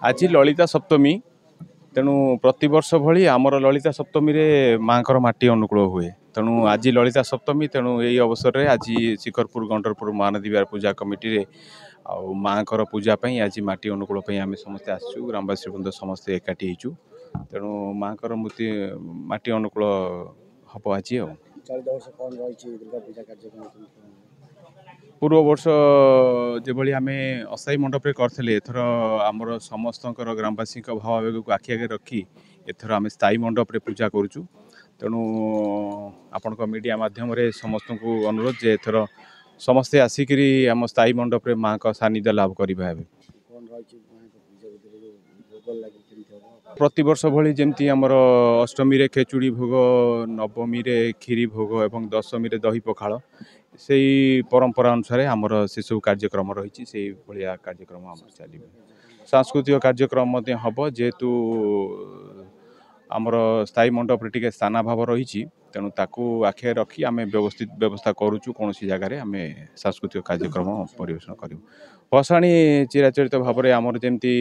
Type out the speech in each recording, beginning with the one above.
आज ललिता सप्तमी तेणु प्रति वर्ष भली आमर ललिता सप्तमी रे माँकर माटी अनुकूल हुए तेणु आज ललिता सप्तमी तेणु यही अवसर में आज शिखरपुर गंडरपुर महानदी विहार पूजा कमिटी रे माँकर पूजा आज माटी अनुकूल आम समस्ते आसचु ग्रामवासी बृंद समस्ते एकाठी होचु तेणु माँकर मूर्ति माटी अनुकूल हम आज पूर्व वर्ष जो आम अस्थायी मंडप करते एथर आमर समस्त ग्रामवासी भावावेग को आखि आगे रखी एथर आम स्थायी मंडप पूजा करुचु तेणु आपण मीडिया माध्यम समस्त को अनुरोध जे एथर समस्ते आसिकी आम स्थायी मंडप माँ का सानिध्य लाभ करिबा प्रति वर्ष भली जमती आमर अष्टमी रे खेचुड़ी भोग नवमी रे खीरी भोग एवं दशमी रे दही पखाल से परंपरा अनुसार आमर से सब कार्यक्रम रही से भाया कार्यक्रम आम चलो सांस्कृतिक कार्यक्रम हम जेहेतु आमर स्थायी मंडप टे स्थानाभाव रही तेणु ताकू आखे रखी आम व्यवस्थित व्यवस्था करुचु कौन जगार आम सांस्कृतिक कार्यक्रम परिवेशन करूँ भसाणी चिराचरित भाव में आमर जमी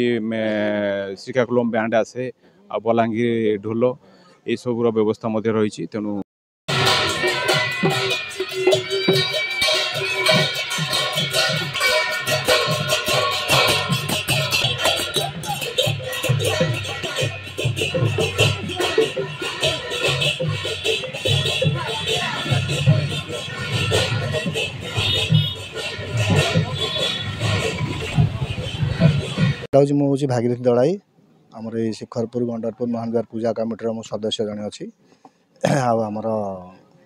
श्रीकाकुलम बैंड आसे आ बलांगीर ढोल ये सबूर व्यवस्था रही तेणु मुझे भागीरथी दलाई आमर ये शिखरपुर गंडरपुर महानद्वार पूजा कमिटर मो सदस्य जड़े अच्छी आमर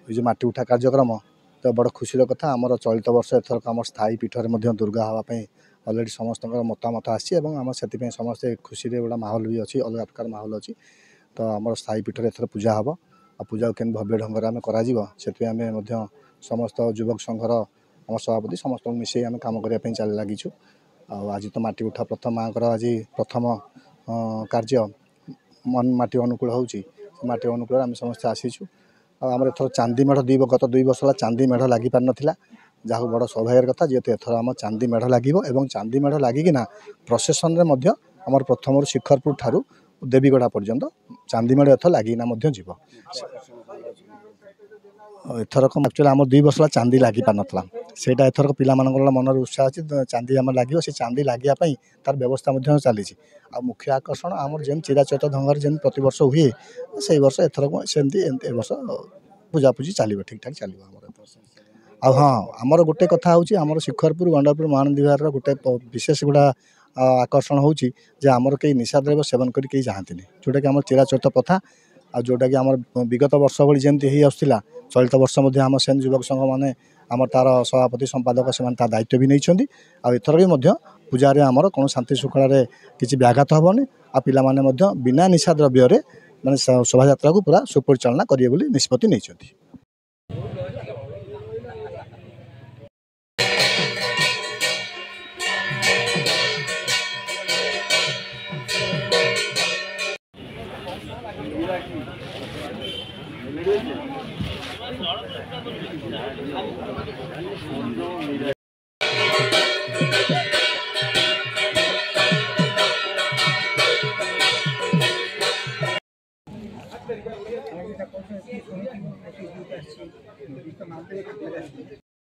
ये मटी उठा कार्यक्रम तो बड़ खुशी कथा आमर चलित वर्ष एथरक आम स्थायी पीठर दुर्गा हाँवाई अलरेडी समस्त मतामत आसी से समस्ते खुशी गोटा माहौल भी अच्छी अलग प्रकार माहौल अच्छी तो आम स्थायी पीठर एथर पूजा हम आ पूजा के भव्य ढंग से आम कर समस्त युवक संघर आम सभापति समस्त मिसे आम कम करने लगिचु आज तो माटी उठा प्रथम माँ आज प्रथम कार्य मन माटी अनुकूल होती अनुकूल आम समस्ते आसीचु आम एथर चांदी मेढ़ गत 2 वर्ष है चांदी मेढ़ लगी पार नाला जहाँ बड़ सौभाग्यर कथा जेहेतु एथर आम चांदी मेढ़ लगे चांदी मेढ़ लगिकिना प्रसेसन में आम प्रथम शिखरपुर ठारू देवीगढ़ा पर्यंत चांदी मेढ़ एथर लगिना जीव एथरक एक्चुअली आम 2 वर्ष चांदी लगी पार नाला सेटा एथरक पिला मनर उत्साह अच्छी चांदी आम लगे से चांदी लगे तार व्यवस्था चली आ मुख्य आकर्षण आम जेन चिराचरित ढंग से प्रति वर्ष हुए से वर्ष एथरक सेमती वर्ष पूजापूजी चलो ठीक ठाक चलो हाँ आमर गोटे कथा होमर शिखरपुर गंडरपुर महानदी विहार गोटे विशेष गुड़ा आकर्षण होची जे आमर कई निशा द्रव्य सेवन करी जाती जोटा कि आम चिराचरित प्रथा आ जोटा कि आम विगत वर्ष भली जमी हो आसला चलित वर्ष आम सेन युवक संघ मैंने आम तार सभापति संपादक से दायित्व भी नहीं आथर भी पूजा आमर कौन शांति श्रृंखला किसी व्याघात हेनी आ पाने बिना निशा द्रव्य मैंने शोभा को पूरा सुपरिचालना करेंगे निष्पत्ति नहीं।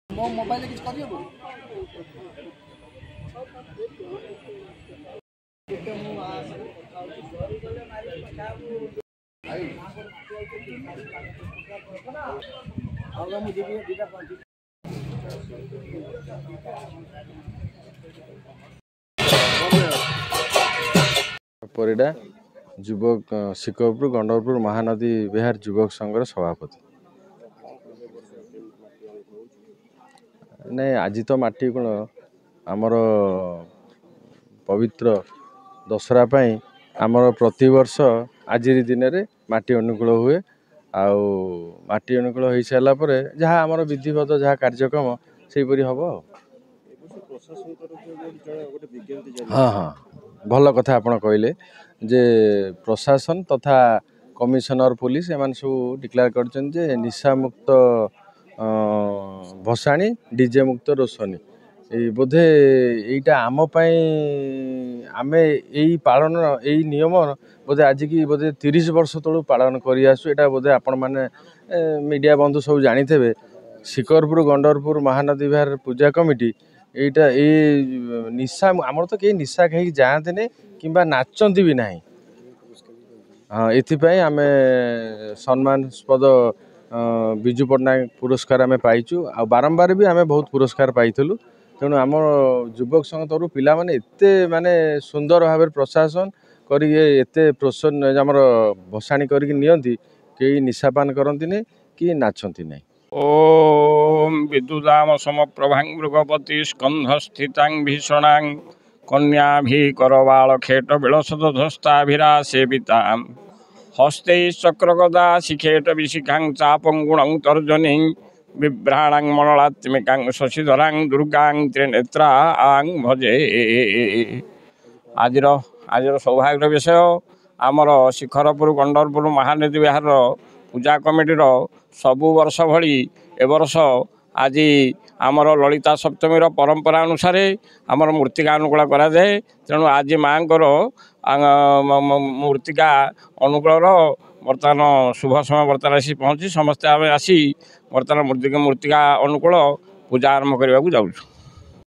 मोबाइल किस परिडा युवक शिखरपुर गंडरपुर महानदी विहार युवक संघर सभापति ନାଇଁ ଆଜି ତ ମାଟି କ'ଣ ଆମର ପବିତ୍ର ଦଶହରା ପାଇଁ ଆମର ପ୍ରତିବର୍ଷ ଆଜିର ଦିନରେ ମାଟି ଅନୁକୂଳ ହୁଏ। ଆଉ ମାଟି ଅନୁକୂଳ ହୋଇସାରିଲା ପରେ ଯାହା ଆମର ବିଧିବଦ୍ଧ ଯାହା କାର୍ଯ୍ୟକ୍ରମ ସେଇପରି ହେବ ଆଉ। ହଁ ହଁ ଭଲ କଥା ଆପଣ କହିଲେ ଯେ ପ୍ରଶାସନ ତଥା କମିଶନର ପୁଲିସ ଏମାନେ ସବୁ ଡିକ୍ଲେୟାର କରିଛନ୍ତି ଯେ ନିଶାମୁକ୍ତ ଭସାଣି ଡିଜେ ମୁକ୍ତ ରୋଷଣୀ ଏଇ ବୋଧେ ଏଇଟା ଆମ ପାଇଁ ଆମେ ଏଇ ପାଳନ ଏଇ ନିୟମ ବୋଧେ ଆଜିକି ବୋଧେ 30 ବର୍ଷ ତଳୁ ପାଳନ କରି ଆସୁ। ଏଇଟା ବୋଧେ ଆପଣମାନେ ମିଡ଼ିଆ ବନ୍ଧୁ ସବୁ ଜାଣିଥିବେ ଶିକରପୁର ଗଣ୍ଡରପୁର ମହାନଦୀ ବିହାର ପୂଜା କମିଟି ଏଇଟା ଏଇ ନିଶା ଆମର ତ କେହି ନିଶା ଖାଇକି ଯାଆନ୍ତିନି କିମ୍ବା ନାଚନ୍ତି ବି ନାହିଁ। ହଁ ଏଥିପାଇଁ ଆମେ ସମ୍ମାନାସ୍ପଦ ବିଜୁ ପଟ୍ଟନାୟକ ପୁରସ୍କାର ଆମେ ପାଇଛୁ ଆଉ ବାରମ୍ବାର ବି ଆମେ ବହୁତ ପୁରସ୍କାର ପାଇଥିଲୁ। ତେଣୁ ଆମ ଯୁବକ ସଂଘ ତରଫରୁ ପିଲାମାନେ ଏତେ ମାନେ ସୁନ୍ଦର ଭାବରେ ପ୍ରଶାସନ କରିକି ଏତେ ପ୍ରୋତ୍ସାହନ ଆମର ଭସାଣି କରିକି ନିଅନ୍ତି କେହି ନିଶାପାନ କରନ୍ତିନି କି ନାଚନ୍ତି ନାହିଁ। ଓಂ ବିଦୁଦାମ ସମପ୍ରଭାଂ ମୃଗପତି ସ୍କନ୍ଧସ୍ଥିତାଂ ଭୀଷଣାଂ କନ୍ୟାଭିକରବାଳ ଖେଟ ବିଳସଦଧସ୍ତାଭିରା ସେବିତାଂ ହସ୍ତୈ ଚକ୍ରଗଦା ଶିଖେଟ ବିଶିଖାଂ ଚାପଂ ଗୁଣଂ ତର୍ଜନୀଂ ବିଭ୍ରାଣାଂ ମନଳାତ୍ମିକାଂ ଶଶିଧରାଂ ଦୁର୍ଗାଂ ତ୍ରିନେତ୍ରାଂ ଭଜେ। ଆଜିର ସୌଭାଗ୍ୟର ବିଷୟ ଆମର ଶିଖରପୁର ଗଣ୍ଡରପୁର ମହାନଦୀ ବିହାରର ପୂଜା କମିଟିର ସବୁ ବର୍ଷ ଭଳି ଏ ବର୍ଷ ଆଜି ଆମର ଲଳିତା ସପ୍ତମୀର ପରମ୍ପରା ଅନୁସାରେ ଆମର ମୂର୍ତ୍ତିକା ଅନୁକୂଳ କରାଯାଏ। ତେଣୁ ଆଜି ମାଆଙ୍କର ମୂର୍ତ୍ତିକା ଅନୁକୂଳର ବର୍ତ୍ତମାନ ଶୁଭ ସମୟ ବର୍ତ୍ତମାନ ଆସି ପହଞ୍ଚି ସମସ୍ତେ ଆମେ ଆସି ବର୍ତ୍ତମାନ ମୂର୍ତ୍ତିକା ଅନୁକୂଳ ପୂଜା ଆରମ୍ଭ କରିବାକୁ ଯାଉଛୁ।